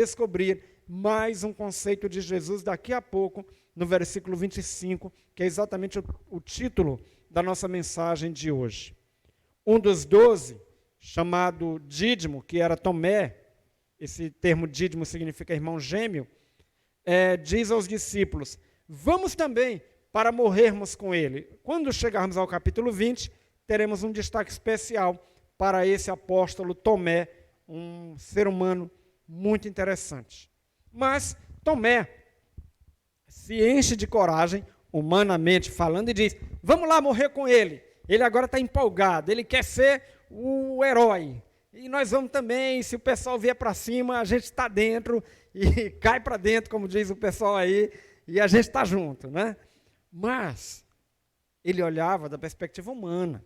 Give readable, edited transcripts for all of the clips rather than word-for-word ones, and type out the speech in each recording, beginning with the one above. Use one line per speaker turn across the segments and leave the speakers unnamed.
descobrir mais um conceito de Jesus daqui a pouco, no versículo 25, que é exatamente o título da nossa mensagem de hoje. Um dos 12, chamado Dídimo, que era Tomé, esse termo Dídimo significa irmão gêmeo, diz aos discípulos, vamos também para morrermos com ele. Quando chegarmos ao capítulo 20, teremos um destaque especial para esse apóstolo Tomé, um ser humano muito interessante. Mas Tomé se enche de coragem, humanamente falando, e diz, vamos lá morrer com ele. Ele agora está empolgado, ele quer ser o herói. E nós vamos também, se o pessoal vier para cima, a gente está dentro, e cai para dentro, como diz o pessoal aí, e a gente está junto, né? Mas ele olhava da perspectiva humana.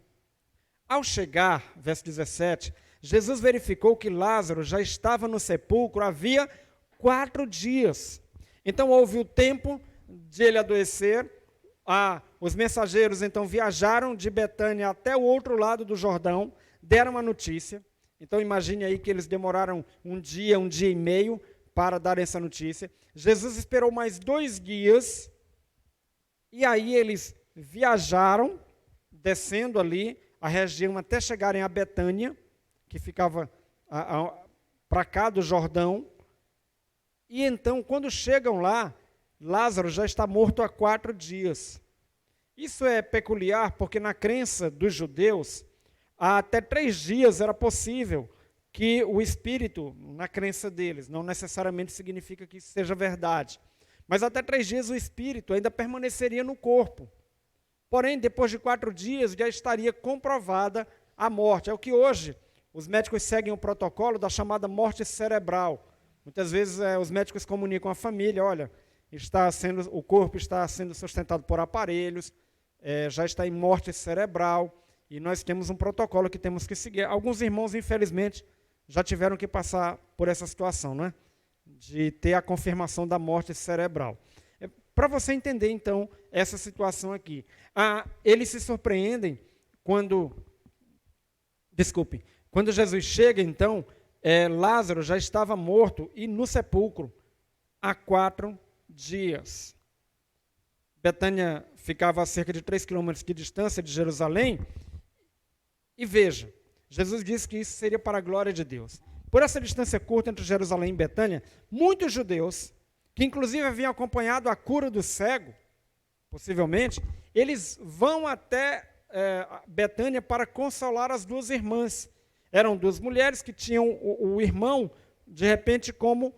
Ao chegar, verso 17, Jesus verificou que Lázaro já estava no sepulcro havia 4 dias. Então houve o tempo de ele adoecer. Os mensageiros então viajaram de Betânia até o outro lado do Jordão, deram a notícia. Então imagine aí que eles demoraram um dia e meio para dar essa notícia. Jesus esperou mais 2 dias, e aí eles viajaram, descendo ali a região até chegarem a Betânia, que ficava para cá do Jordão. E então, quando chegam lá, Lázaro já está morto há 4 dias. Isso é peculiar porque na crença dos judeus, até 3 dias era possível que o espírito, na crença deles, não necessariamente significa que isso seja verdade, mas até 3 dias o espírito ainda permaneceria no corpo. Porém, depois de 4 dias já estaria comprovada a morte. É o que hoje os médicos seguem o protocolo da chamada morte cerebral. Muitas vezes os médicos comunicam à família, olha, o corpo está sendo sustentado por aparelhos, já está em morte cerebral, e nós temos um protocolo que temos que seguir. Alguns irmãos, infelizmente, já tiveram que passar por essa situação, não é? De ter a confirmação da morte cerebral. Para você entender, então, essa situação aqui. Eles se surpreendem quando Jesus chega, então, Lázaro já estava morto e no sepulcro há 4 dias. Betânia ficava a cerca de 3 quilômetros de distância de Jerusalém. E veja, Jesus disse que isso seria para a glória de Deus. Por essa distância curta entre Jerusalém e Betânia, muitos judeus, que inclusive haviam acompanhado a cura do cego, possivelmente, eles vão até Betânia para consolar as 2 irmãs. Eram 2 mulheres que tinham o irmão, de repente, como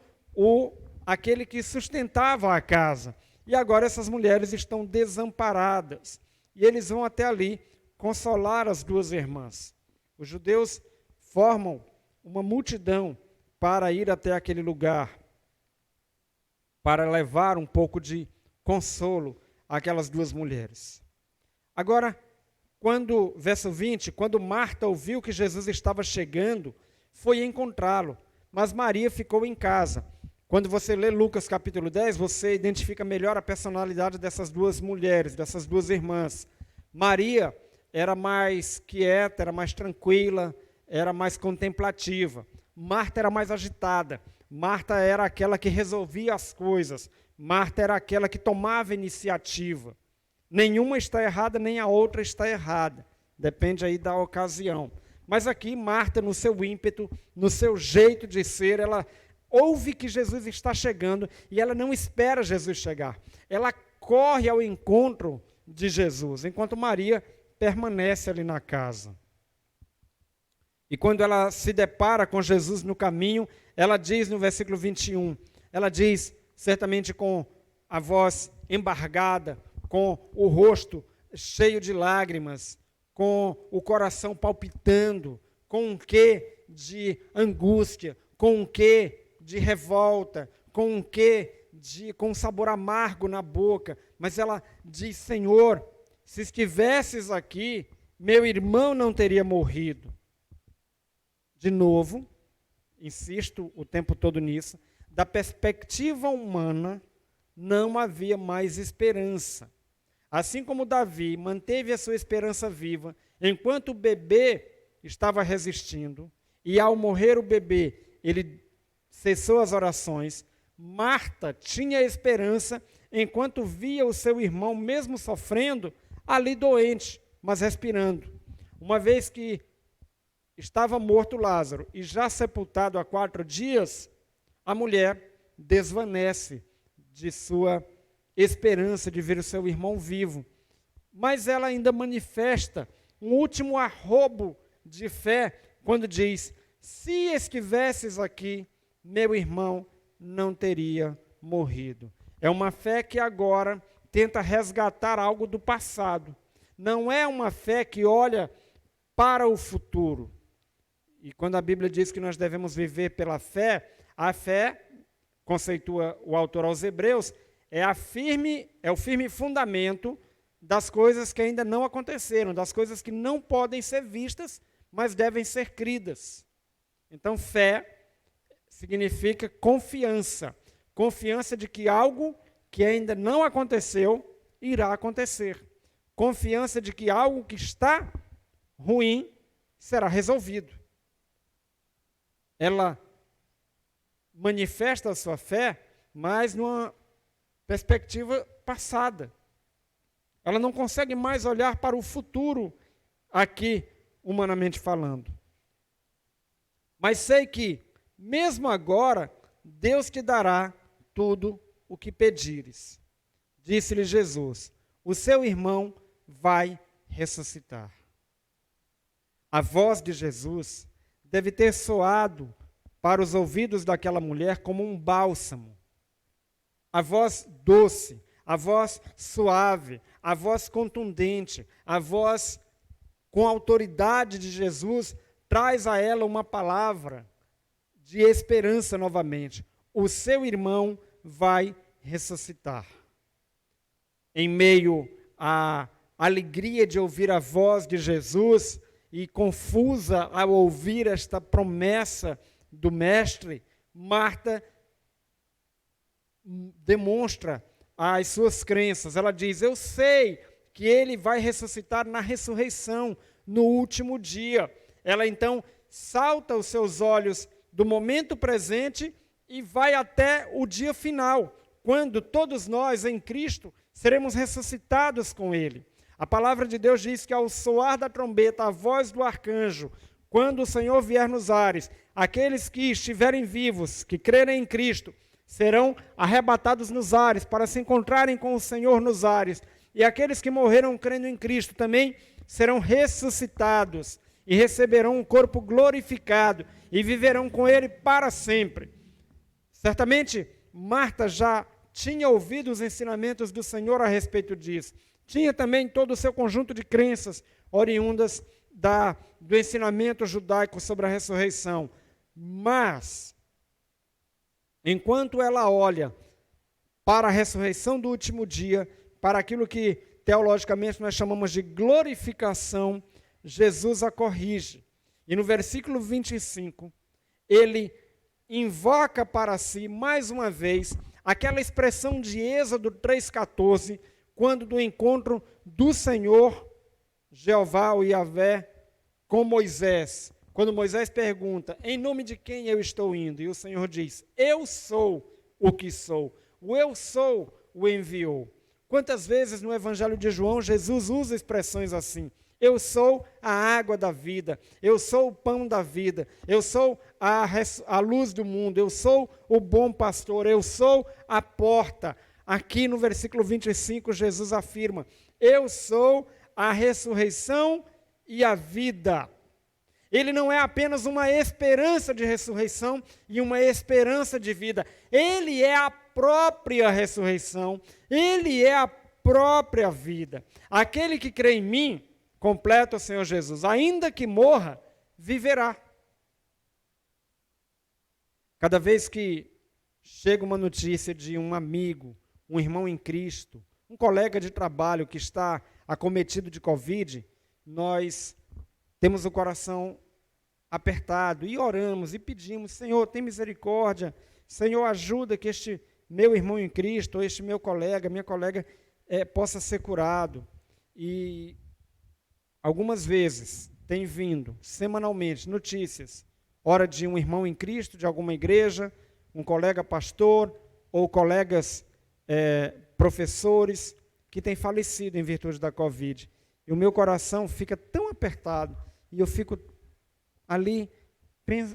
aquele que sustentava a casa. E agora essas mulheres estão desamparadas. E eles vão até ali consolar as 2 irmãs. Os judeus formam uma multidão para ir até aquele lugar, para levar um pouco de consolo àquelas 2 mulheres. Agora, verso 20, quando Marta ouviu que Jesus estava chegando, foi encontrá-lo, mas Maria ficou em casa. Quando você lê Lucas capítulo 10, você identifica melhor a personalidade dessas 2 mulheres, dessas 2 irmãs. Maria era mais quieta, era mais tranquila, era mais contemplativa. Marta era mais agitada. Marta era aquela que resolvia as coisas. Marta era aquela que tomava iniciativa. Nenhuma está errada, nem a outra está errada. Depende aí da ocasião. Mas aqui, Marta, no seu ímpeto, no seu jeito de ser, ela ouve que Jesus está chegando e ela não espera Jesus chegar. Ela corre ao encontro de Jesus, enquanto Maria permanece ali na casa. E quando ela se depara com Jesus no caminho, ela diz no versículo 21, ela diz, certamente com a voz embargada, com o rosto cheio de lágrimas, com o coração palpitando, com um quê de angústia, com um quê de revolta, com um quê com um sabor amargo na boca. Mas ela diz, Senhor, se estivesses aqui, meu irmão não teria morrido. De novo, insisto o tempo todo nisso, da perspectiva humana, não havia mais esperança. Assim como Davi manteve a sua esperança viva, enquanto o bebê estava resistindo, e ao morrer o bebê, ele cessou as orações, Marta tinha esperança enquanto via o seu irmão, mesmo sofrendo, ali doente, mas respirando. Uma vez que estava morto Lázaro e já sepultado há 4 dias, a mulher desvanece de sua esperança de ver o seu irmão vivo. Mas ela ainda manifesta um último arrobo de fé quando diz: se estivesses aqui, meu irmão não teria morrido. É uma fé que agora tenta resgatar algo do passado. Não é uma fé que olha para o futuro. E quando a Bíblia diz que nós devemos viver pela fé, a fé, conceitua o autor aos Hebreus, é o firme fundamento das coisas que ainda não aconteceram, das coisas que não podem ser vistas, mas devem ser cridas. Então, fé significa confiança. Confiança de que algo que ainda não aconteceu, irá acontecer. Confiança de que algo que está ruim será resolvido. Ela manifesta a sua fé, mas numa perspectiva passada. Ela não consegue mais olhar para o futuro aqui, humanamente falando. Mas sei que, mesmo agora, Deus te dará tudo o que pedires. Disse-lhe Jesus: o seu irmão vai ressuscitar. A voz de Jesus deve ter soado para os ouvidos daquela mulher como um bálsamo. A voz doce, a voz suave, a voz contundente, a voz com autoridade de Jesus traz a ela uma palavra de esperança novamente. O seu irmão vai ressuscitar. Em meio à alegria de ouvir a voz de Jesus e confusa ao ouvir esta promessa do Mestre, Marta demonstra as suas crenças. Ela diz: eu sei que ele vai ressuscitar na ressurreição, no último dia. Ela então salta os seus olhos do momento presente e vai até o dia final, quando todos nós em Cristo seremos ressuscitados com ele. A palavra de Deus diz que ao soar da trombeta, a voz do arcanjo, quando o Senhor vier nos ares, aqueles que estiverem vivos, que crerem em Cristo, serão arrebatados nos ares para se encontrarem com o Senhor nos ares. E aqueles que morreram crendo em Cristo também serão ressuscitados e receberão um corpo glorificado e viverão com ele para sempre. Certamente, Marta já tinha ouvido os ensinamentos do Senhor a respeito disso. Tinha também todo o seu conjunto de crenças oriundas do ensinamento judaico sobre a ressurreição. Mas, enquanto ela olha para a ressurreição do último dia, para aquilo que teologicamente nós chamamos de glorificação, Jesus a corrige. E no versículo 25, ele invoca para si, mais uma vez, aquela expressão de Êxodo 3,14, quando do encontro do Senhor, Jeová ou Yahvé, com Moisés. Quando Moisés pergunta: em nome de quem eu estou indo? E o Senhor diz: eu sou o que sou. O eu sou o enviou. Quantas vezes no Evangelho de João Jesus usa expressões assim? Eu sou a água da vida, eu sou o pão da vida, eu sou a luz do mundo, eu sou o bom pastor, eu sou a porta. Aqui no versículo 25, Jesus afirma: eu sou a ressurreição e a vida. Ele não é apenas uma esperança de ressurreição e uma esperança de vida. Ele é a própria ressurreição, ele é a própria vida. Aquele que crê em mim, completa o Senhor Jesus, ainda que morra, viverá. Cada vez que chega uma notícia de um amigo, um irmão em Cristo, um colega de trabalho que está acometido de Covid, nós temos o coração apertado e oramos e pedimos: Senhor, tem misericórdia, Senhor, ajuda que este meu irmão em Cristo, ou este meu colega, minha colega, possa ser curado. E algumas vezes tem vindo, semanalmente, notícias, ora de um irmão em Cristo, de alguma igreja, um colega pastor ou colegas professores que têm falecido em virtude da Covid. E o meu coração fica tão apertado e eu fico ali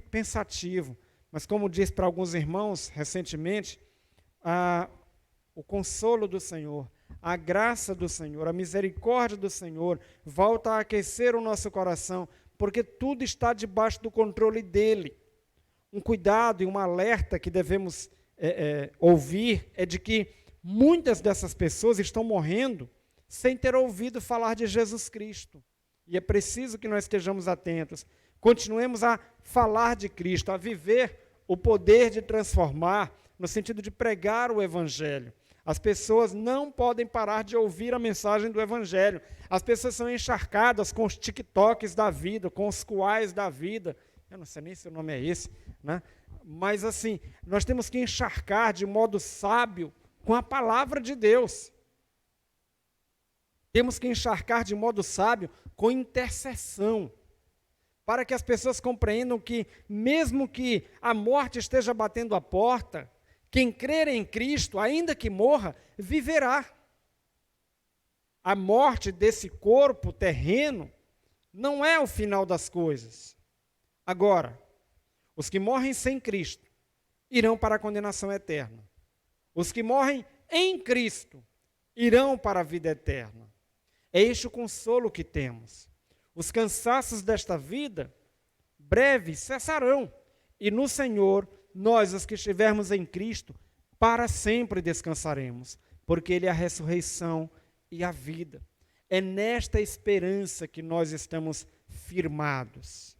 pensativo. Mas como disse para alguns irmãos recentemente, o consolo do Senhor, a graça do Senhor, a misericórdia do Senhor volta a aquecer o nosso coração, porque tudo está debaixo do controle dele. Um cuidado e um alerta que devemos ouvir é de que muitas dessas pessoas estão morrendo sem ter ouvido falar de Jesus Cristo. E é preciso que nós estejamos atentos. Continuemos a falar de Cristo, a viver o poder de transformar, no sentido de pregar o Evangelho. As pessoas não podem parar de ouvir a mensagem do Evangelho. As pessoas são encharcadas com os TikToks da vida, com os quais da vida. Eu não sei nem se o nome é esse, né? Mas assim, nós temos que encharcar de modo sábio com a palavra de Deus. Temos que encharcar de modo sábio com intercessão, para que as pessoas compreendam que, mesmo que a morte esteja batendo a porta, quem crer em Cristo, ainda que morra, viverá. A morte desse corpo terreno não é o final das coisas. Agora, os que morrem sem Cristo irão para a condenação eterna. Os que morrem em Cristo irão para a vida eterna. É este o consolo que temos. Os cansaços desta vida, breve, cessarão. E no Senhor, nós, os que estivermos em Cristo, para sempre descansaremos, porque Ele é a ressurreição e a vida. É nesta esperança que nós estamos firmados.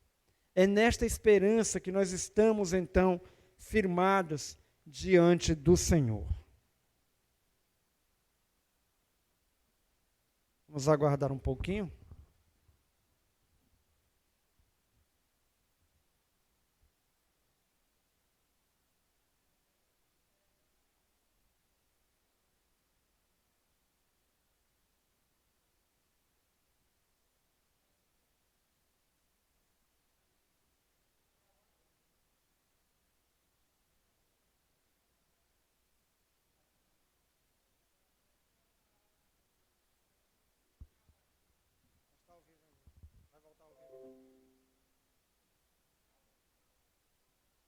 É nesta esperança que nós estamos, então, firmados diante do Senhor. Vamos aguardar um pouquinho.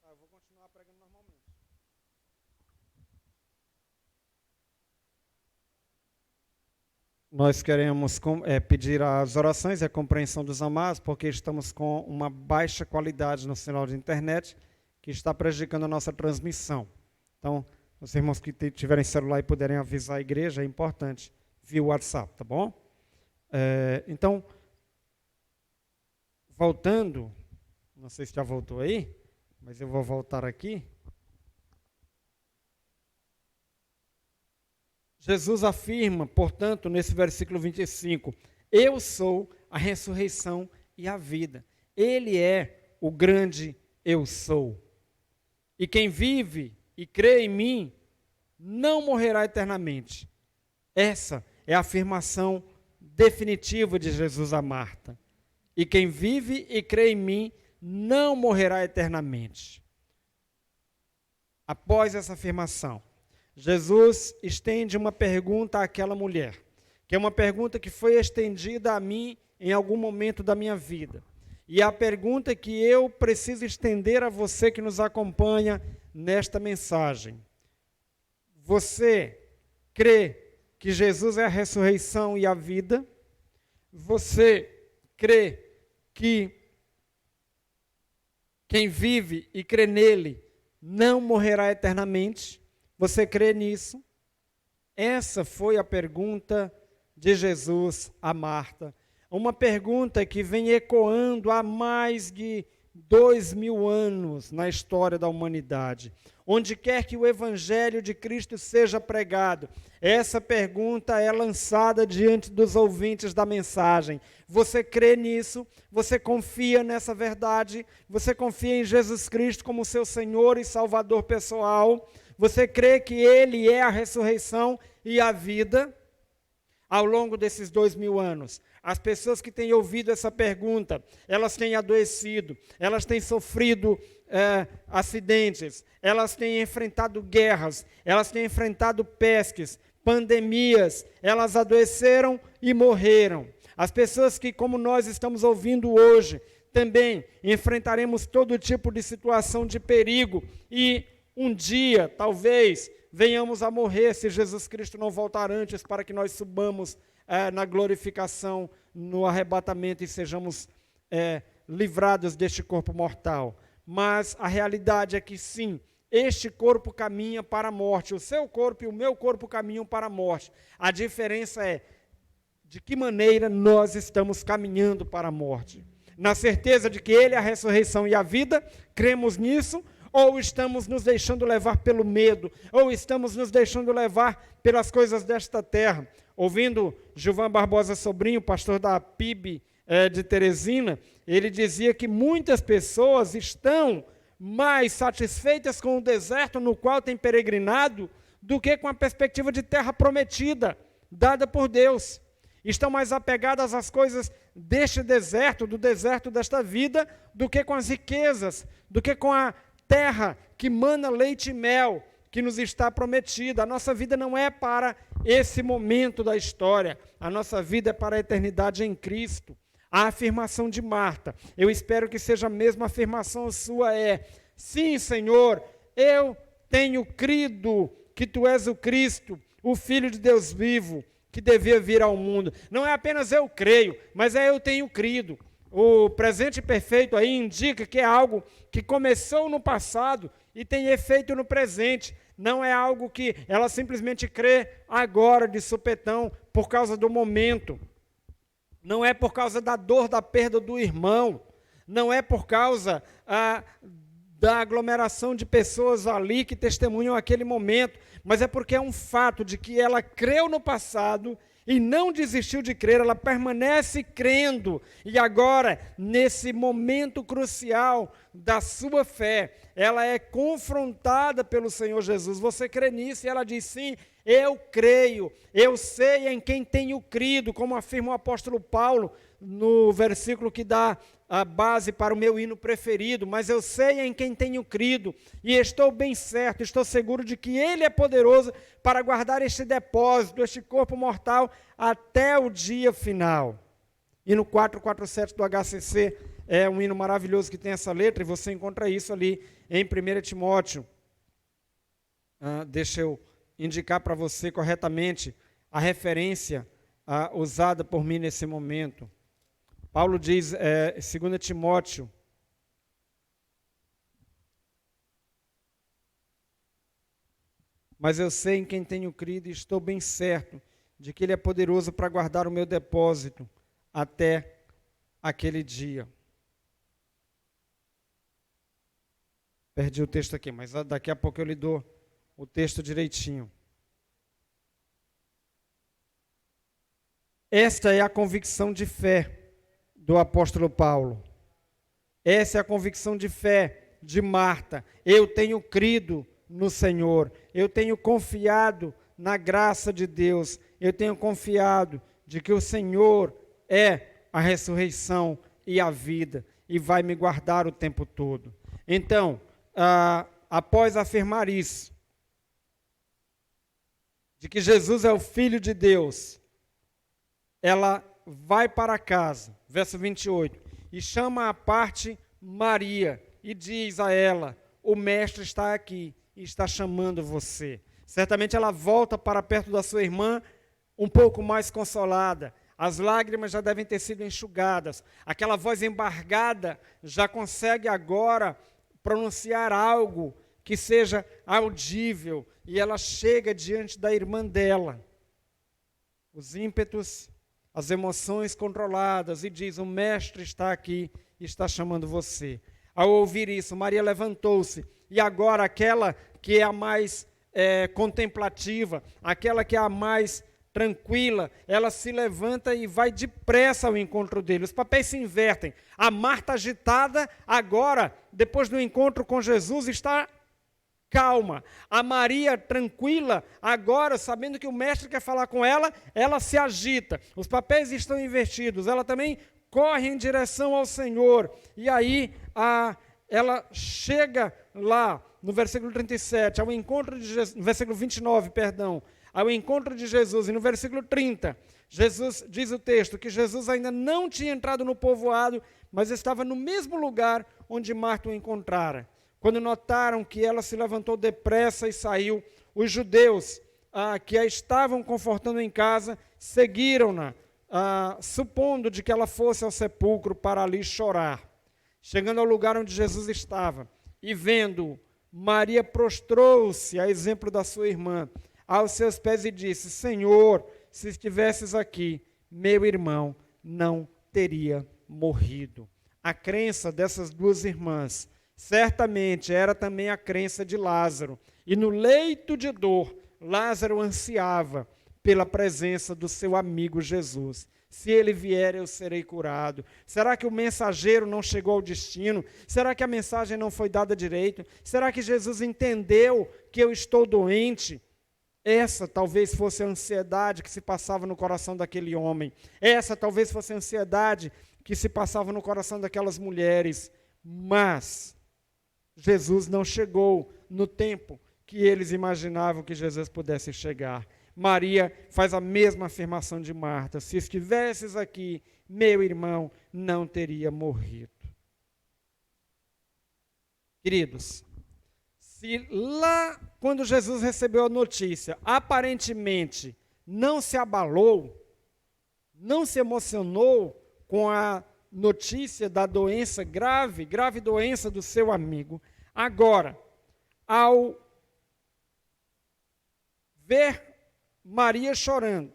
Eu vou continuar pregando normalmente. Nós queremos pedir as orações e a compreensão dos amados, porque estamos com uma baixa qualidade no sinal de internet, que está prejudicando a nossa transmissão. Então, os irmãos que tiverem celular e puderem avisar a igreja, é importante, via WhatsApp, tá bom? Então, voltando, não sei se já voltou aí, mas eu vou voltar aqui. Jesus afirma, portanto, nesse versículo 25, eu sou a ressurreição e a vida. Ele é o grande eu sou. E quem vive e crê em mim, não morrerá eternamente. Essa é a afirmação definitiva de Jesus a Marta. E quem vive e crê em mim, não morrerá eternamente. Após essa afirmação, Jesus estende uma pergunta àquela mulher, que é uma pergunta que foi estendida a mim em algum momento da minha vida. E é a pergunta que eu preciso estender a você que nos acompanha nesta mensagem. Você crê que Jesus é a ressurreição e a vida? Você crê que quem vive e crê nele não morrerá eternamente? Você crê nisso? Essa foi a pergunta de Jesus a Marta. Uma pergunta que vem ecoando há mais de 2000 anos na história da humanidade. Onde quer que o Evangelho de Cristo seja pregado, essa pergunta é lançada diante dos ouvintes da mensagem. Você crê nisso? Você confia nessa verdade? Você confia em Jesus Cristo como seu Senhor e Salvador pessoal? Você crê que Ele é a ressurreição e a vida? Ao longo desses 2000 anos, As pessoas que têm ouvido essa pergunta, elas têm adoecido, elas têm sofrido acidentes, elas têm enfrentado guerras, elas têm enfrentado pestes, pandemias, elas adoeceram e morreram. As pessoas que, como nós estamos ouvindo hoje, também enfrentaremos todo tipo de situação de perigo e um dia, talvez, venhamos a morrer se Jesus Cristo não voltar antes para que nós subamos na glorificação, no arrebatamento e sejamos livrados deste corpo mortal. Mas a realidade é que sim, este corpo caminha para a morte, o seu corpo e o meu corpo caminham para a morte. A diferença é de que maneira nós estamos caminhando para a morte. Na certeza de que Ele é a ressurreição e a vida, cremos nisso, ou estamos nos deixando levar pelo medo, ou estamos nos deixando levar pelas coisas desta terra. Ouvindo Gilvan Barbosa Sobrinho, pastor da PIB de Teresina, ele dizia que muitas pessoas estão mais satisfeitas com o deserto no qual têm peregrinado do que com a perspectiva de terra prometida, dada por Deus. Estão mais apegadas às coisas deste deserto, do deserto desta vida, do que com as riquezas, do que com a terra que mana leite e mel, que nos está prometida. A nossa vida não é para esse momento da história, a nossa vida é para a eternidade em Cristo. A afirmação de Marta, eu espero que seja a mesma afirmação sua, sim, Senhor, eu tenho crido que Tu és o Cristo, o Filho de Deus vivo, que devia vir ao mundo. Não é apenas eu creio, mas eu tenho crido. O presente perfeito aí indica que é algo que começou no passado e tem efeito no presente. Não é algo que ela simplesmente crê agora de supetão por causa do momento. Não é por causa da dor da perda do irmão. Não é por causa da aglomeração de pessoas ali que testemunham aquele momento, mas é porque é um fato de que ela creu no passado e não desistiu de crer, ela permanece crendo, e agora, nesse momento crucial da sua fé, ela é confrontada pelo Senhor Jesus. Você crê nisso? E ela diz, sim, eu creio, eu sei em quem tenho crido, como afirma o apóstolo Paulo, no versículo que dá a base para o meu hino preferido, mas eu sei em quem tenho crido, e estou bem certo, estou seguro de que Ele é poderoso para guardar este depósito, este corpo mortal, até o dia final. Hino 447 do HCC é um hino maravilhoso que tem essa letra, e você encontra isso ali em 1 Timóteo. Deixa eu indicar para você corretamente a referência usada por mim nesse momento. Paulo diz, 2 Timóteo, mas eu sei em quem tenho crido e estou bem certo de que Ele é poderoso para guardar o meu depósito até aquele dia. Perdi o texto aqui, mas daqui a pouco eu lhe dou o texto direitinho. Esta é a convicção de fé do apóstolo Paulo. Essa é a convicção de fé de Marta. Eu tenho crido no Senhor, eu tenho confiado na graça de Deus, eu tenho confiado de que o Senhor é a ressurreição e a vida, e vai me guardar o tempo todo. Então, após afirmar isso, de que Jesus é o Filho de Deus, ela vai para casa, verso 28, e chama à parte Maria, e diz a ela, o mestre está aqui, e está chamando você. Certamente ela volta para perto da sua irmã, um pouco mais consolada, as lágrimas já devem ter sido enxugadas, aquela voz embargada já consegue agora pronunciar algo que seja audível, e ela chega diante da irmã dela, os ímpetos, as emoções controladas, e diz, o mestre está aqui e está chamando você. Ao ouvir isso, Maria levantou-se, e agora aquela que é a mais contemplativa, aquela que é a mais tranquila, ela se levanta e vai depressa ao encontro dele. Os papéis se invertem. A Marta agitada, agora, depois do encontro com Jesus, está calma. A Maria, tranquila, agora, sabendo que o mestre quer falar com ela, ela se agita. Os papéis estão invertidos. Ela também corre em direção ao Senhor. E aí, ela chega lá, no versículo 37, ao encontro de Jesus, no versículo 29, perdão, ao encontro de Jesus. E no versículo 30, Jesus, diz o texto, que Jesus ainda não tinha entrado no povoado, mas estava no mesmo lugar onde Marta o encontrara. Quando notaram que ela se levantou depressa e saiu, os judeus que a estavam confortando em casa, seguiram-na, supondo de que ela fosse ao sepulcro para ali chorar. Chegando ao lugar onde Jesus estava, e vendo, Maria prostrou-se, a exemplo da sua irmã, aos seus pés e disse: Senhor, se estivesses aqui, meu irmão não teria morrido. A crença dessas duas irmãs certamente era também a crença de Lázaro. E no leito de dor, Lázaro ansiava pela presença do seu amigo Jesus. Se ele vier, eu serei curado. Será que o mensageiro não chegou ao destino? Será que a mensagem não foi dada direito? Será que Jesus entendeu que eu estou doente? Essa talvez fosse a ansiedade que se passava no coração daquele homem. Essa talvez fosse a ansiedade que se passava no coração daquelas mulheres. Mas Jesus não chegou no tempo que eles imaginavam que Jesus pudesse chegar. Maria faz a mesma afirmação de Marta: se estivesses aqui, meu irmão não teria morrido. Queridos, se lá, quando Jesus recebeu a notícia, aparentemente não se abalou, não se emocionou com a notícia da doença grave doença do seu amigo, agora, ao ver Maria chorando,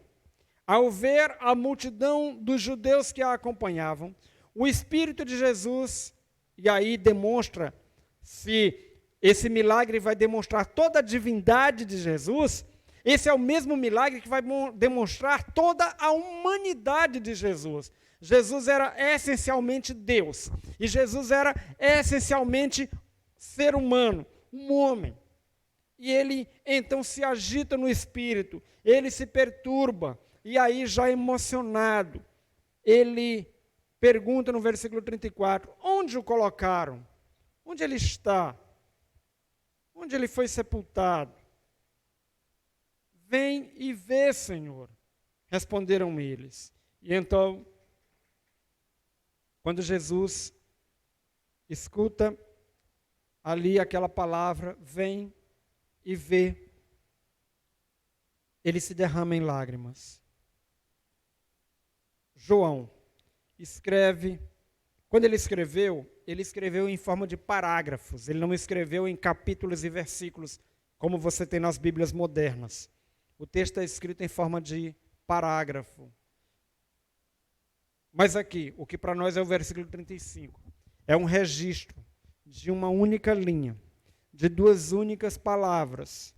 ao ver a multidão dos judeus que a acompanhavam, o Espírito de Jesus, e aí demonstra, se esse milagre vai demonstrar toda a divindade de Jesus, esse é o mesmo milagre que vai demonstrar toda a humanidade de Jesus. Jesus era essencialmente Deus, e Jesus era essencialmente ser humano, um homem. E ele então se agita no espírito, ele se perturba, e aí já emocionado, ele pergunta no versículo 34, onde o colocaram? Onde ele está? Onde ele foi sepultado? Vem e vê, Senhor, responderam eles. E então, quando Jesus escuta ali aquela palavra, vem e vê, ele se derrama em lágrimas. João escreve, quando ele escreveu em forma de parágrafos, ele não escreveu em capítulos e versículos, como você tem nas Bíblias modernas. O texto é escrito em forma de parágrafo. Mas aqui, o que para nós é o versículo 35, é um registro de uma única linha, de duas únicas palavras,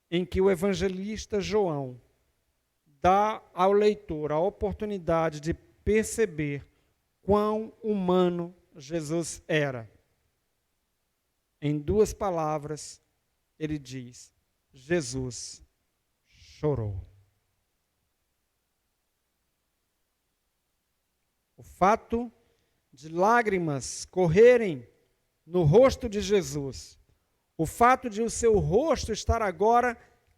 em que o evangelista João dá ao leitor a oportunidade de perceber quão humano Jesus era. Em duas palavras, ele diz: Jesus chorou. O fato de lágrimas correrem no rosto de Jesus, o fato de o seu rosto estar agora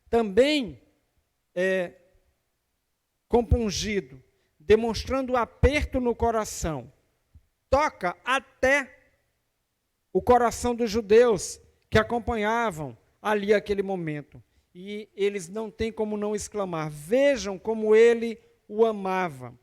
também compungido, demonstrando aperto no coração, toca até o coração dos judeus que acompanhavam ali aquele momento. E eles não têm como não exclamar: vejam como ele o amava.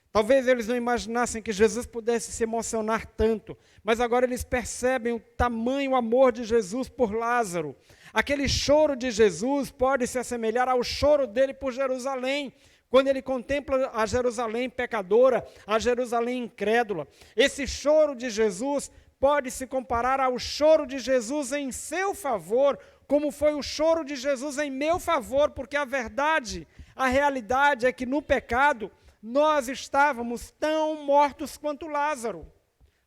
Talvez eles não imaginassem que Jesus pudesse se emocionar tanto, mas agora eles percebem o tamanho amor de Jesus por Lázaro. Aquele choro de Jesus pode se assemelhar ao choro dele por Jerusalém, quando ele contempla a Jerusalém pecadora, a Jerusalém incrédula. Esse choro de Jesus pode se comparar ao choro de Jesus em seu favor, como foi o choro de Jesus em meu favor, porque a verdade, a realidade é que no pecado nós estávamos tão mortos quanto Lázaro.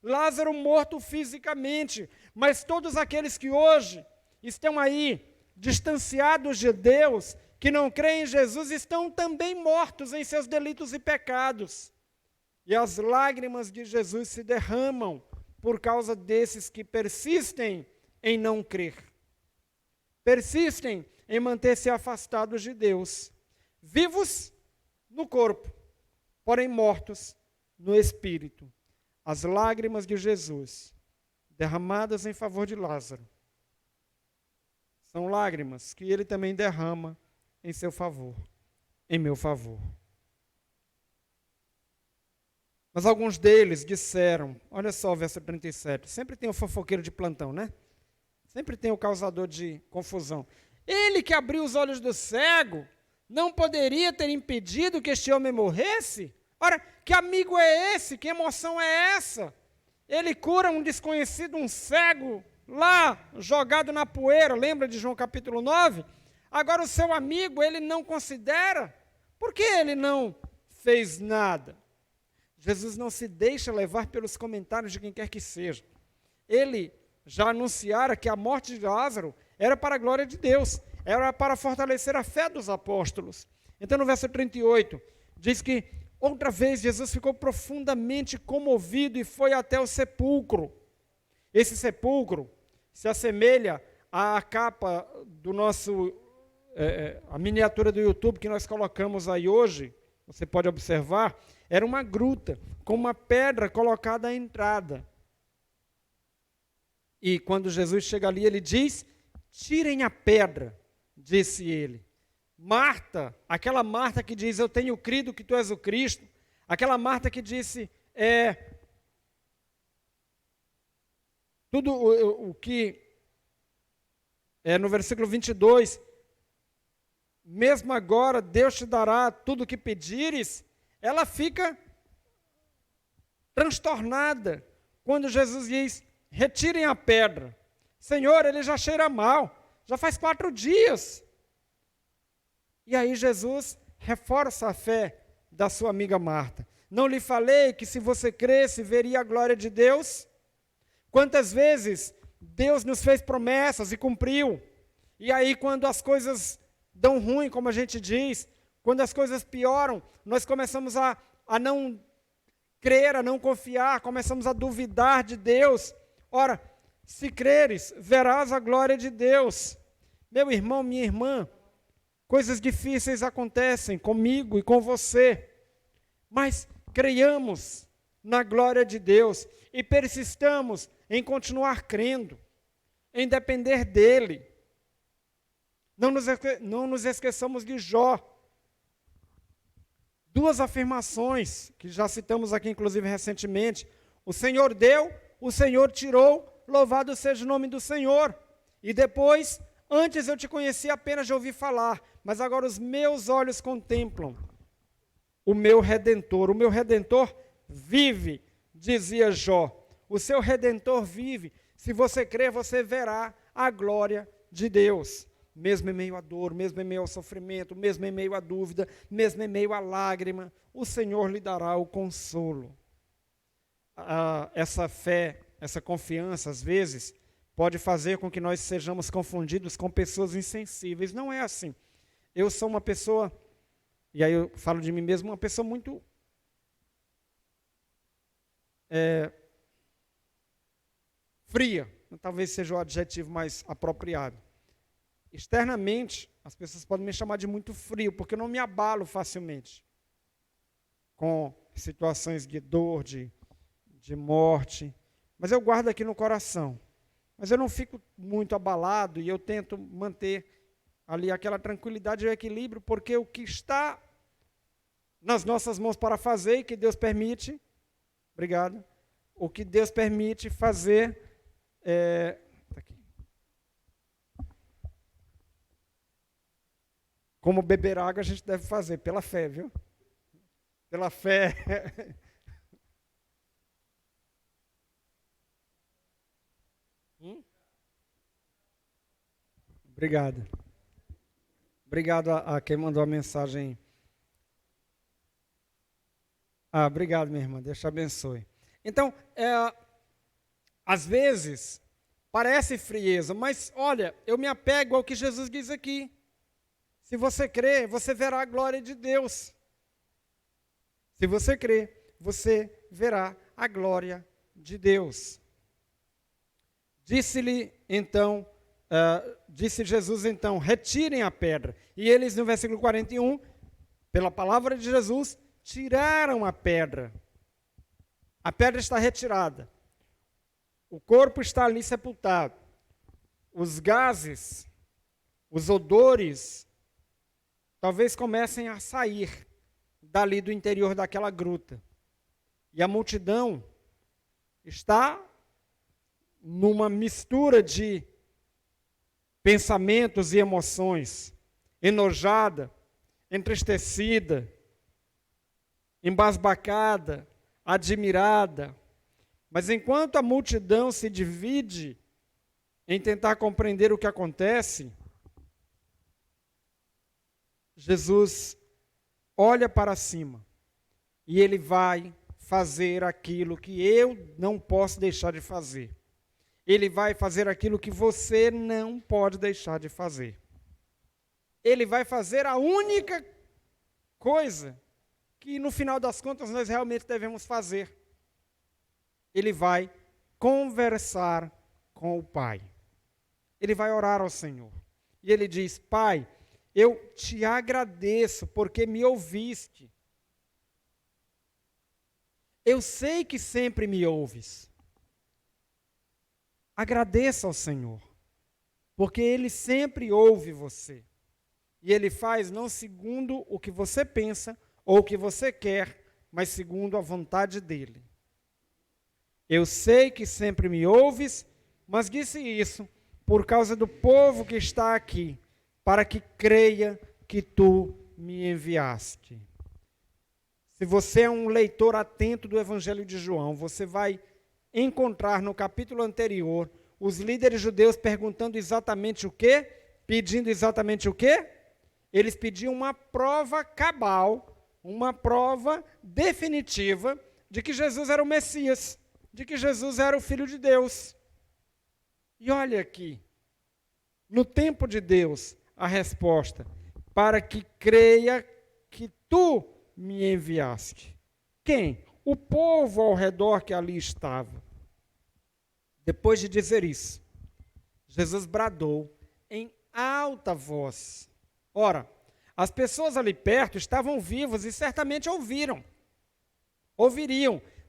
Lázaro morto fisicamente, mas todos aqueles que hoje estão aí distanciados de Deus, que não creem em Jesus, estão também mortos em seus delitos e pecados. E as lágrimas de Jesus se derramam por causa desses que persistem em não crer. Persistem em manter-se afastados de Deus, vivos no corpo, porém mortos no espírito. As lágrimas de Jesus, derramadas em favor de Lázaro, são lágrimas que ele também derrama em seu favor, em meu favor. Mas alguns deles disseram, olha só o verso 37, sempre tem o fofoqueiro de plantão, né? Sempre tem o causador de confusão. Ele que abriu os olhos do cego, não poderia ter impedido que este homem morresse? Ora, que amigo é esse? Que emoção é essa? Ele cura um desconhecido, um cego, lá jogado na poeira, lembra de João capítulo 9? Agora o seu amigo, ele não considera? Por que ele não fez nada? Jesus não se deixa levar pelos comentários de quem quer que seja. Ele já anunciara que a morte de Lázaro era para a glória de Deus, era para fortalecer a fé dos apóstolos. Então no verso 38, diz que outra vez Jesus ficou profundamente comovido e foi até o sepulcro. Esse sepulcro se assemelha à capa do nosso, a miniatura do YouTube que nós colocamos aí hoje, você pode observar, era uma gruta com uma pedra colocada à entrada. E quando Jesus chega ali, ele diz, tirem a pedra, disse ele. Marta, aquela Marta que diz, eu tenho crido que tu és o Cristo, aquela Marta que disse, tudo o que, no versículo 22, mesmo agora Deus te dará tudo o que pedires, ela fica transtornada quando Jesus diz, retirem a pedra. Senhor, ele já cheira mal, já faz 4 dias. E aí Jesus reforça a fé da sua amiga Marta. Não lhe falei que se você cresce, veria a glória de Deus? Quantas vezes Deus nos fez promessas e cumpriu? E aí quando as coisas dão ruim, como a gente diz, quando as coisas pioram, nós começamos a não crer, a não confiar, começamos a duvidar de Deus. Ora, se creres, verás a glória de Deus. Meu irmão, minha irmã, coisas difíceis acontecem comigo e com você, mas creiamos na glória de Deus e persistamos em continuar crendo, em depender dEle. Não nos esqueçamos de Jó. 2 afirmações que já citamos aqui, inclusive recentemente. O Senhor deu, o Senhor tirou, louvado seja o nome do Senhor. E depois, antes eu te conhecia apenas de ouvir falar, mas agora os meus olhos contemplam o meu Redentor. O meu Redentor vive, dizia Jó. O seu Redentor vive. Se você crer, você verá a glória de Deus. Mesmo em meio à dor, mesmo em meio ao sofrimento, mesmo em meio à dúvida, mesmo em meio à lágrima, o Senhor lhe dará o consolo. Essa fé, essa confiança, às vezes, pode fazer com que nós sejamos confundidos com pessoas insensíveis. Não é assim. Eu sou uma pessoa, e aí eu falo de mim mesmo, uma pessoa muito fria, talvez seja o adjetivo mais apropriado. Externamente, as pessoas podem me chamar de muito frio, porque eu não me abalo facilmente com situações de dor, de morte, mas eu guardo aqui no coração. Mas eu não fico muito abalado e eu tento manter ali aquela tranquilidade e o equilíbrio, porque o que está nas nossas mãos para fazer e que Deus permite, obrigado, o que Deus permite fazer como beber água a gente deve fazer, pela fé, viu? Pela fé. Obrigado. Obrigado a quem mandou a mensagem. Obrigado, minha irmã. Deus te abençoe. Então, às vezes, Parece frieza, mas olha, eu me apego ao que Jesus diz aqui. Se você crer, você verá a glória de Deus. Se você crer, você verá a glória de Deus. Disse-lhe então, disse Jesus então, retirem a pedra. E eles, no versículo 41, pela palavra de Jesus, tiraram a pedra. A pedra está retirada. O corpo está ali sepultado. Os gases, os odores, talvez comecem a sair dali do interior daquela gruta. E a multidão está numa mistura de pensamentos e emoções, enojada, entristecida, embasbacada, admirada. Mas enquanto a multidão se divide em tentar compreender o que acontece, Jesus olha para cima e ele vai fazer aquilo que eu não posso deixar de fazer. Ele vai fazer aquilo que você não pode deixar de fazer. Ele vai fazer a única coisa que, no final das contas, nós realmente devemos fazer. Ele vai conversar com o Pai. Ele vai orar ao Senhor. E ele diz: Pai, eu te agradeço porque me ouviste. Eu sei que sempre me ouves. Agradeça ao Senhor, porque Ele sempre ouve você. E Ele faz não segundo o que você pensa ou o que você quer, mas segundo a vontade dEle. Eu sei que sempre me ouves, mas disse isso por causa do povo que está aqui, para que creia que tu me enviaste. Se você é um leitor atento do Evangelho de João, você vai encontrar no capítulo anterior os líderes judeus perguntando exatamente o quê? Pedindo exatamente o quê? Eles pediam uma prova cabal, uma prova definitiva de que Jesus era o Messias, de que Jesus era o Filho de Deus. E olha aqui, no tempo de Deus, a resposta: para que creia que tu me enviaste. Quem? O povo ao redor que ali estava. Depois de dizer isso, Jesus bradou em alta voz. Ora, as pessoas ali perto estavam vivas e certamente ouviriam.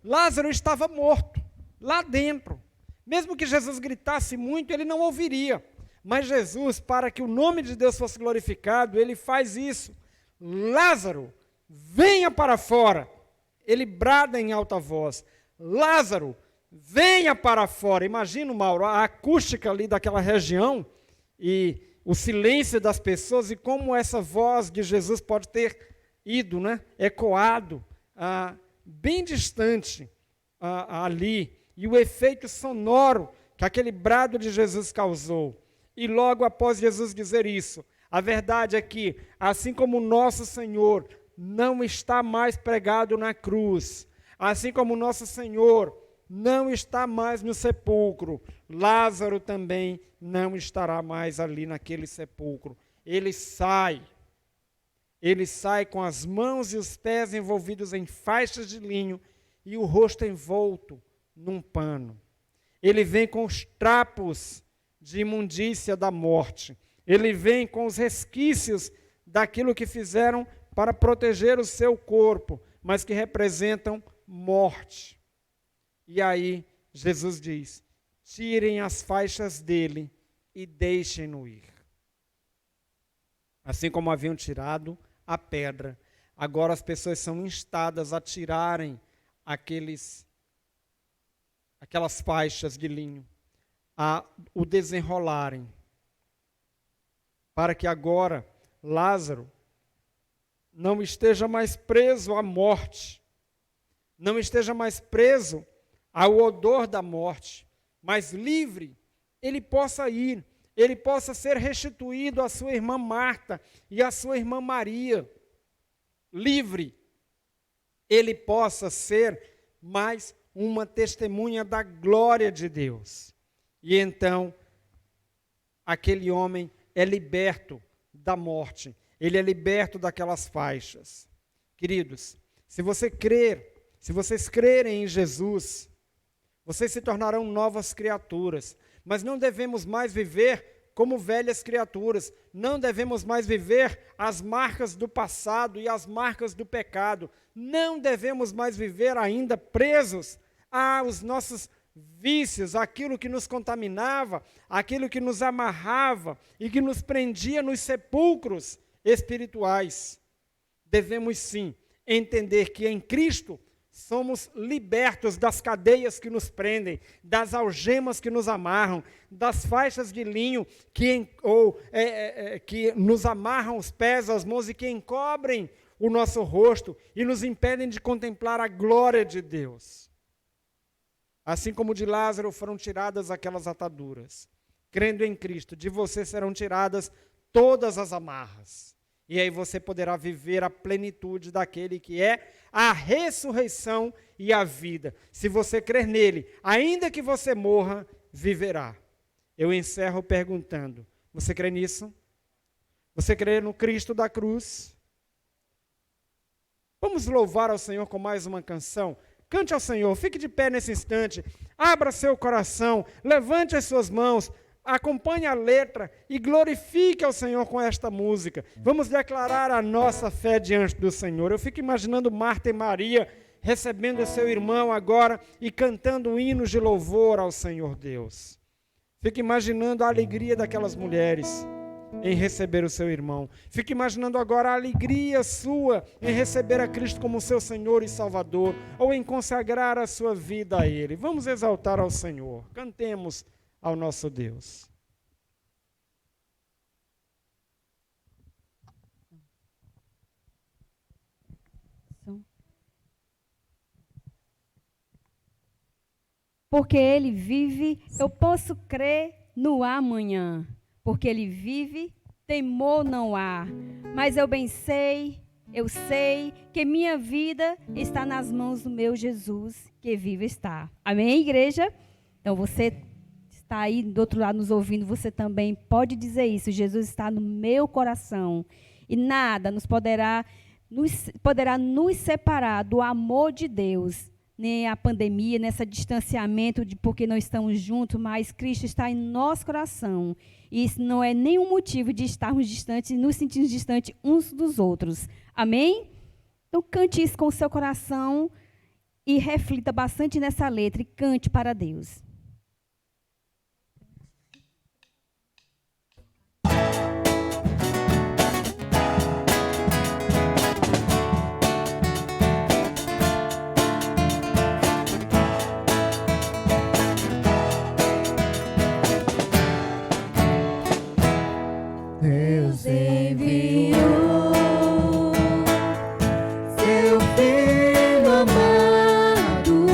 Lázaro estava morto, lá dentro. Mesmo que Jesus gritasse muito, ele não ouviria. Mas Jesus, para que o nome de Deus fosse glorificado, ele faz isso. Lázaro, venha para fora. Ele brada em alta voz: Lázaro, venha para fora. Imagina, Mauro, a acústica ali daquela região e o silêncio das pessoas e como essa voz de Jesus pode ter ido, ecoado bem distante ali. E o efeito sonoro que aquele brado de Jesus causou. E logo após Jesus dizer isso, a verdade é que, assim como o nosso Senhor não está mais pregado na cruz, assim como o nosso Senhor não está mais no sepulcro, Lázaro também não estará mais ali naquele sepulcro. Ele sai com as mãos e os pés envolvidos em faixas de linho e o rosto envolto num pano. Ele vem com os trapos de imundícia da morte. Ele vem com os resquícios daquilo que fizeram para proteger o seu corpo, mas que representam morte. E aí, Jesus diz: tirem as faixas dele e deixem-no ir. Assim como haviam tirado a pedra, agora as pessoas são instadas a tirarem aquelas faixas de linho, a o desenrolarem, para que agora Lázaro não esteja mais preso à morte, não esteja mais preso ao odor da morte, mas livre, ele possa ir, ele possa ser restituído à sua irmã Marta e à sua irmã Maria. Livre, ele possa ser mais uma testemunha da glória de Deus. E então, aquele homem é liberto da morte. Ele é liberto daquelas faixas. Queridos, se vocês crerem em Jesus, vocês se tornarão novas criaturas. Mas não devemos mais viver como velhas criaturas. Não devemos mais viver as marcas do passado e as marcas do pecado. Não devemos mais viver ainda presos aos nossos vícios, aquilo que nos contaminava, aquilo que nos amarrava e que nos prendia nos sepulcros espirituais. Devemos sim entender que em Cristo somos libertos das cadeias que nos prendem, das algemas que nos amarram, das faixas de linho que nos amarram os pés, as mãos e que encobrem o nosso rosto e nos impedem de contemplar a glória de Deus. Assim como de Lázaro foram tiradas aquelas ataduras, crendo em Cristo, de você serão tiradas todas as amarras. E aí você poderá viver a plenitude daquele que é a ressurreição e a vida. Se você crer nele, ainda que você morra, viverá. Eu encerro perguntando, você crê nisso? Você crê no Cristo da cruz? Vamos louvar ao Senhor com mais uma canção? Cante ao Senhor, fique de pé nesse instante, abra seu coração, levante as suas mãos, acompanhe a letra e glorifique ao Senhor com esta música. Vamos declarar a nossa fé diante do Senhor. Eu fico imaginando Marta e Maria recebendo seu irmão agora e cantando hinos de louvor ao Senhor Deus. Fico imaginando a alegria daquelas mulheres em receber o seu irmão. Fique imaginando agora a alegria sua em receber a Cristo como seu Senhor e Salvador, ou em consagrar a sua vida a Ele. Vamos exaltar ao Senhor. Cantemos ao nosso Deus.
Porque Ele vive, eu posso crer no amanhã. Porque Ele vive, temor não há. Mas eu sei que minha vida está nas mãos do meu Jesus, que vive está. Amém, igreja? Então você está aí do outro lado nos ouvindo, você também pode dizer isso. Jesus está no meu coração. E nada poderá nos separar do amor de Deus. Nem a pandemia, nesse distanciamento porque não estamos juntos, mas Cristo está em nosso coração. E isso não é nenhum motivo de estarmos distantes, nos sentirmos distantes uns dos outros. Amém? Então cante isso com o seu coração e reflita bastante nessa letra e cante para Deus.
Deus enviou seu Filho amado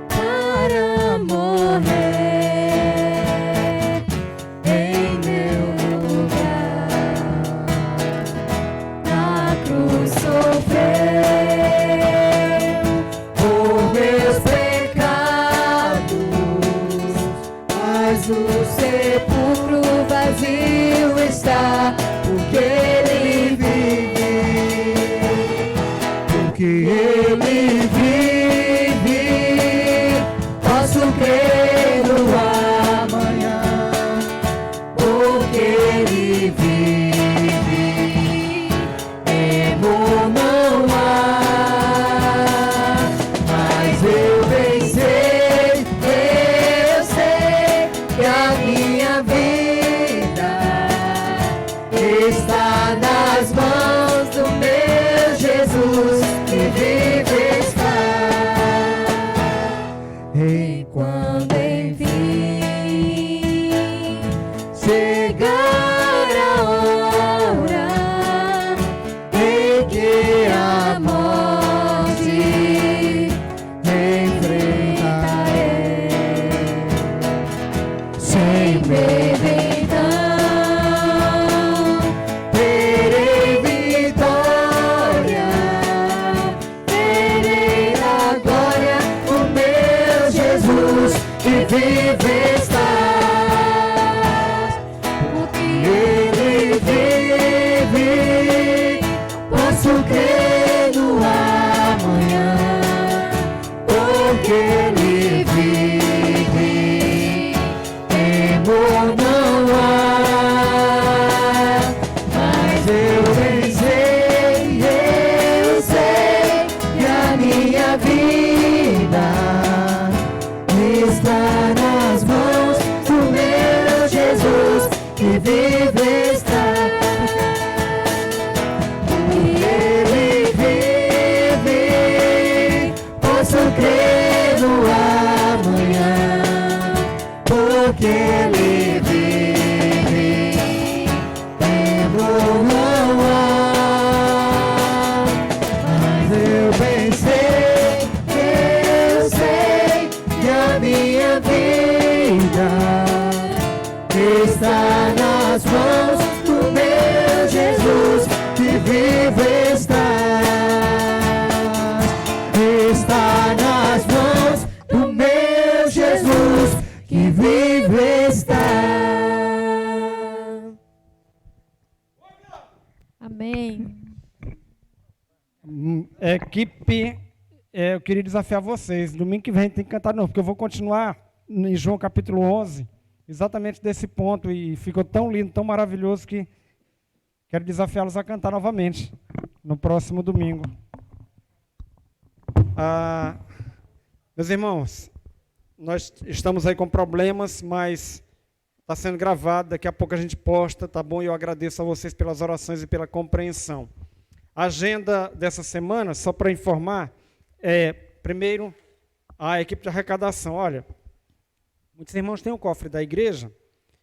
para morrer em meu lugar. Na cruz sofreu por meus pecados, mas o sepulcro vazio está, porque Ele vive, porque Ele vive, posso crer no amanhã, porque Ele vive, temor não há, mas eu venci, eu sei que a minha vida está nas mãos do meu Jesus, que vive está. E quando enfim chegar a hora em que a morte enfrentarei, sem medo então, Amém.
Equipe, eu queria desafiar vocês. Domingo que vem tem que cantar de novo, porque eu vou continuar em João capítulo 11, exatamente desse ponto, e ficou tão lindo, tão maravilhoso, que quero desafiá-los a cantar novamente no próximo domingo. Meus irmãos, nós estamos aí com problemas, mas está sendo gravado, daqui a pouco a gente posta, tá bom? E eu agradeço a vocês pelas orações e pela compreensão. A agenda dessa semana, só para informar, primeiro, a equipe de arrecadação. Olha, muitos irmãos têm um cofre da igreja,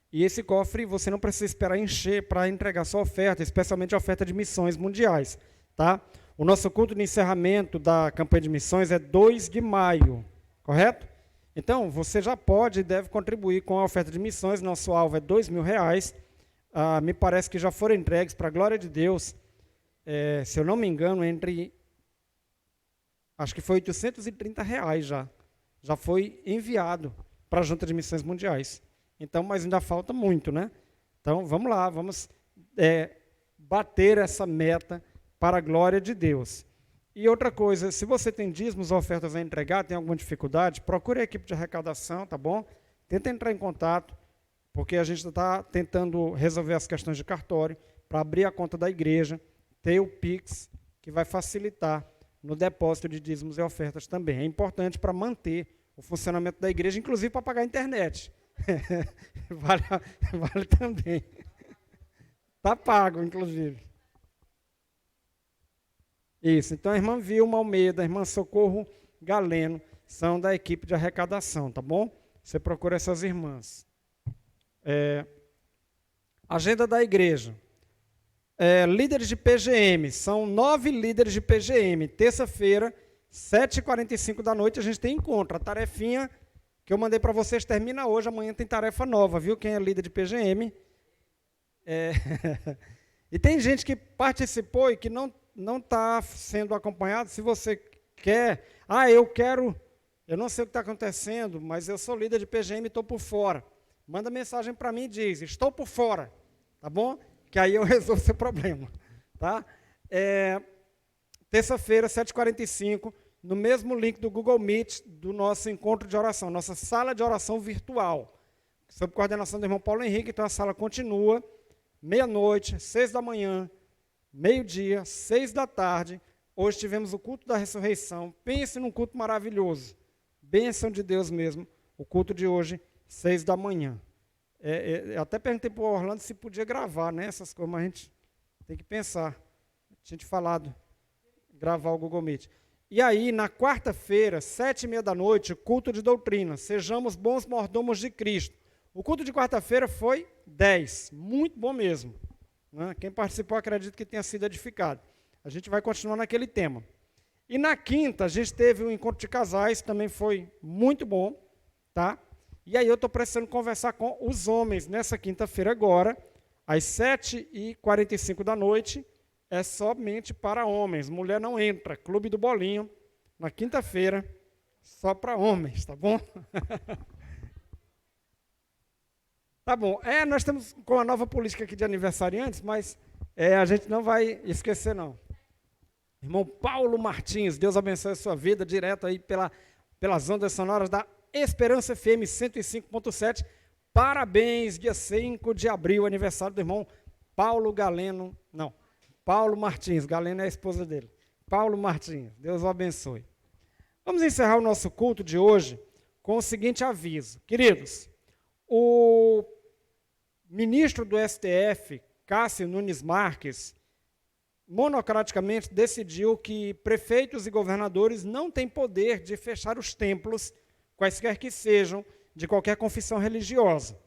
e esse cofre você não precisa esperar encher para entregar sua oferta, especialmente a oferta de missões mundiais, tá? O nosso culto de encerramento da campanha de missões é 2 de maio, correto? Então, você já pode e deve contribuir com a oferta de missões. Nosso alvo é R$2.000. Me parece que já foram entregues, para a glória de Deus, se eu não me engano, acho que foi R$830 já. Já foi enviado para a Junta de Missões Mundiais. Então, mas ainda falta muito, né? Então, vamos lá, vamos bater essa meta para a glória de Deus. E outra coisa, se você tem dízimos ou ofertas a entregar, tem alguma dificuldade, procure a equipe de arrecadação, tá bom? Tenta entrar em contato, porque a gente está tentando resolver as questões de cartório, para abrir a conta da igreja, ter o Pix, que vai facilitar no depósito de dízimos e ofertas também. É importante para manter o funcionamento da igreja, inclusive para pagar a internet. vale também. Está pago, inclusive. Isso, então a irmã Vilma Almeida, a irmã Socorro Galeno, são da equipe de arrecadação, tá bom? Você procura essas irmãs. Agenda da igreja. Líderes de PGM, são 9 líderes de PGM. Terça-feira, 7h45 da noite, a gente tem encontro. A tarefinha que eu mandei para vocês termina hoje, amanhã tem tarefa nova, viu? Quem é líder de PGM. E tem gente que participou e que não está sendo acompanhado. Se você quer, eu não sei o que está acontecendo, mas eu sou líder de PGM e estou por fora. Manda mensagem para mim e diz, estou por fora, tá bom? Que aí eu resolvo o seu problema, tá? Terça-feira, 7h45, no mesmo link do Google Meet, do nosso encontro de oração, nossa sala de oração virtual, sob coordenação do irmão Paulo Henrique. Então a sala continua, meia-noite, 6 da manhã, meio-dia, 6 da tarde. Hoje tivemos o culto da ressurreição. Pense num culto maravilhoso. Bênção de Deus mesmo. O culto de hoje, 6 da manhã. Eu até perguntei para o Orlando se podia gravar, né, essas coisas, mas a gente tem que pensar. Tinha te falado, gravar o Google Meet. E aí, na quarta-feira, 7h30 da noite, culto de doutrina. Sejamos bons mordomos de Cristo. O culto de quarta-feira foi 10. Muito bom mesmo. Quem participou, acredito que tenha sido edificado. A gente vai continuar naquele tema. E na quinta, a gente teve um encontro de casais, também foi muito bom, tá? E aí eu estou precisando conversar com os homens nessa quinta-feira agora, às 7h45 da noite, é somente para homens, mulher não entra. Clube do Bolinho, na quinta-feira, só para homens, tá bom? Tá bom, nós estamos com a nova política aqui de aniversariantes, mas a gente não vai esquecer, não. Irmão Paulo Martins, Deus abençoe a sua vida, direto aí pelas ondas sonoras da Esperança FM 105.7. Parabéns, dia 5 de abril, aniversário do irmão Paulo Martins. Galeno é a esposa dele. Paulo Martins, Deus o abençoe. Vamos encerrar o nosso culto de hoje com o seguinte aviso. Queridos, o ministro do STF, Cássio Nunes Marques, monocraticamente decidiu que prefeitos e governadores não têm poder de fechar os templos, quaisquer que sejam, de qualquer confissão religiosa.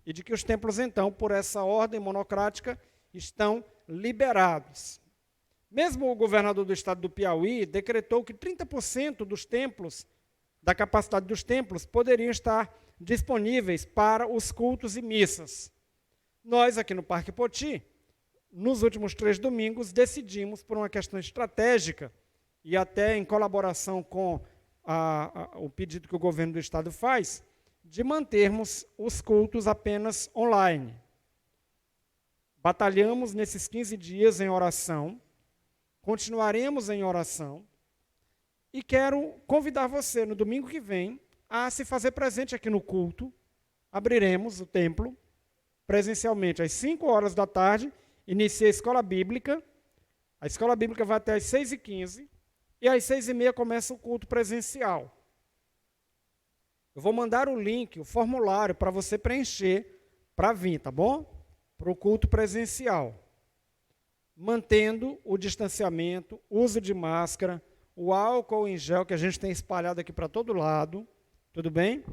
E de que os templos, então, por essa ordem monocrática, estão liberados. Mesmo o governador do estado do Piauí decretou que 30% dos templos, da capacidade dos templos, poderiam estar disponíveis para os cultos e missas. Nós, aqui no Parque Poti, nos últimos 3 domingos, decidimos, por uma questão estratégica, e até em colaboração com o pedido que o governo do estado faz, de mantermos os cultos apenas online. batalhamos nesses 15 dias em oração, continuaremos em oração, e quero convidar você no domingo que vem a se fazer presente aqui no culto. Abriremos o templo presencialmente às 5 horas da tarde, inicia a escola bíblica. A escola bíblica vai até às 6h15 e às 6h30 começa o culto presencial. Eu vou mandar o link, o formulário para você preencher para vir, tá bom? Para o culto presencial. Mantendo o distanciamento, uso de máscara, o álcool em gel que a gente tem espalhado aqui para todo lado, tudo bem?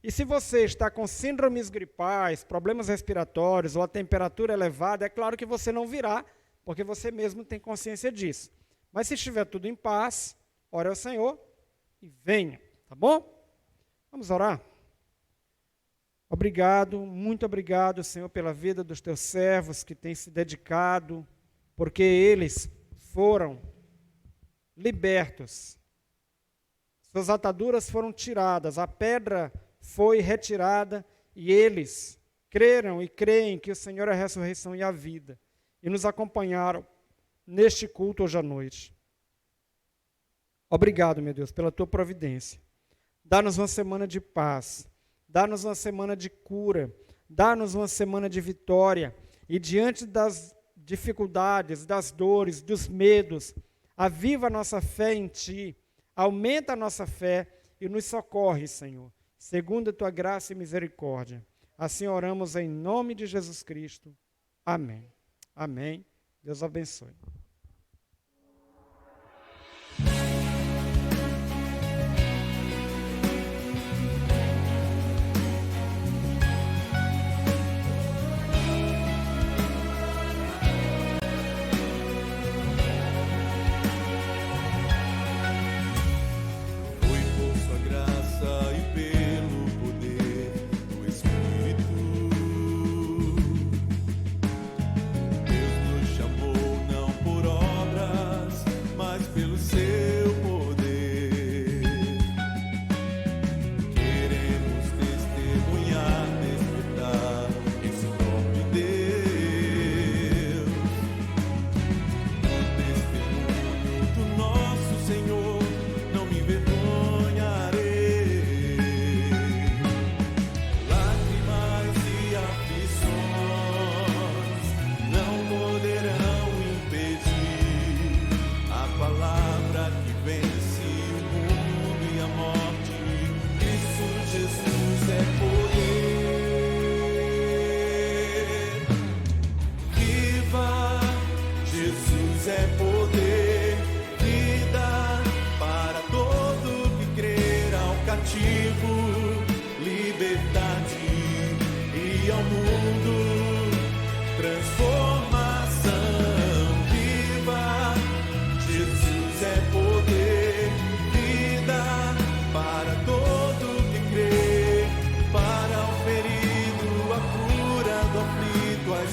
E se você está com síndromes gripais, problemas respiratórios ou a temperatura elevada, é claro que você não virá, porque você mesmo tem consciência disso. Mas se estiver tudo em paz, ore ao Senhor e venha, tá bom? Vamos orar? Obrigado, muito obrigado, Senhor, pela vida dos teus servos que têm se dedicado, porque eles foram libertos. Suas ataduras foram tiradas, a pedra foi retirada e eles creram e creem que o Senhor é a ressurreição e a vida. E nos acompanharam neste culto hoje à noite. Obrigado, meu Deus, pela tua providência. Dá-nos uma semana de paz, dá-nos uma semana de cura, dá-nos uma semana de vitória. E diante das dificuldades, das dores, dos medos, aviva a nossa fé em Ti, aumenta a nossa fé e nos socorre, Senhor, segundo a Tua graça e misericórdia. Assim oramos em nome de Jesus Cristo. Amém. Amém. Deus abençoe.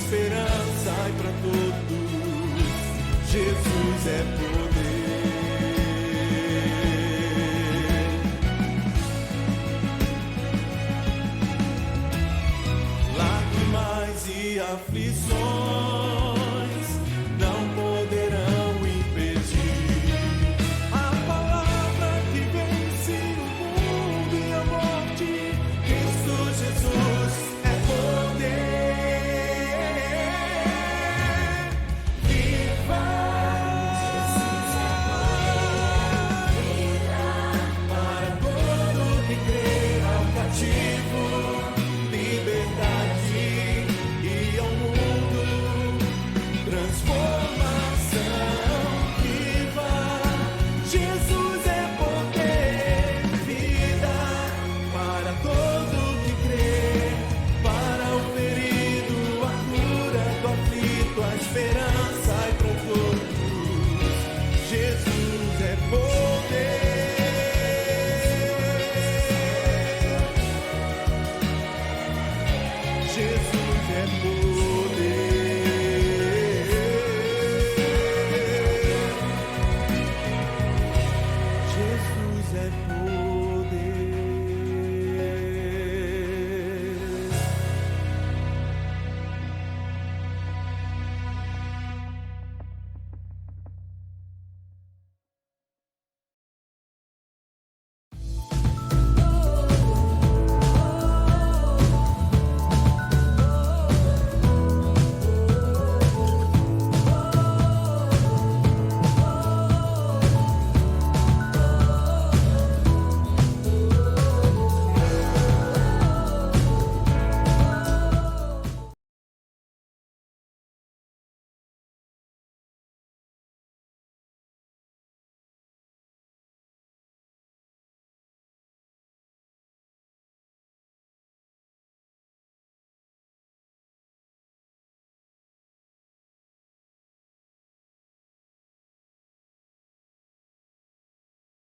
Esperança e para todos, Jesus é poder.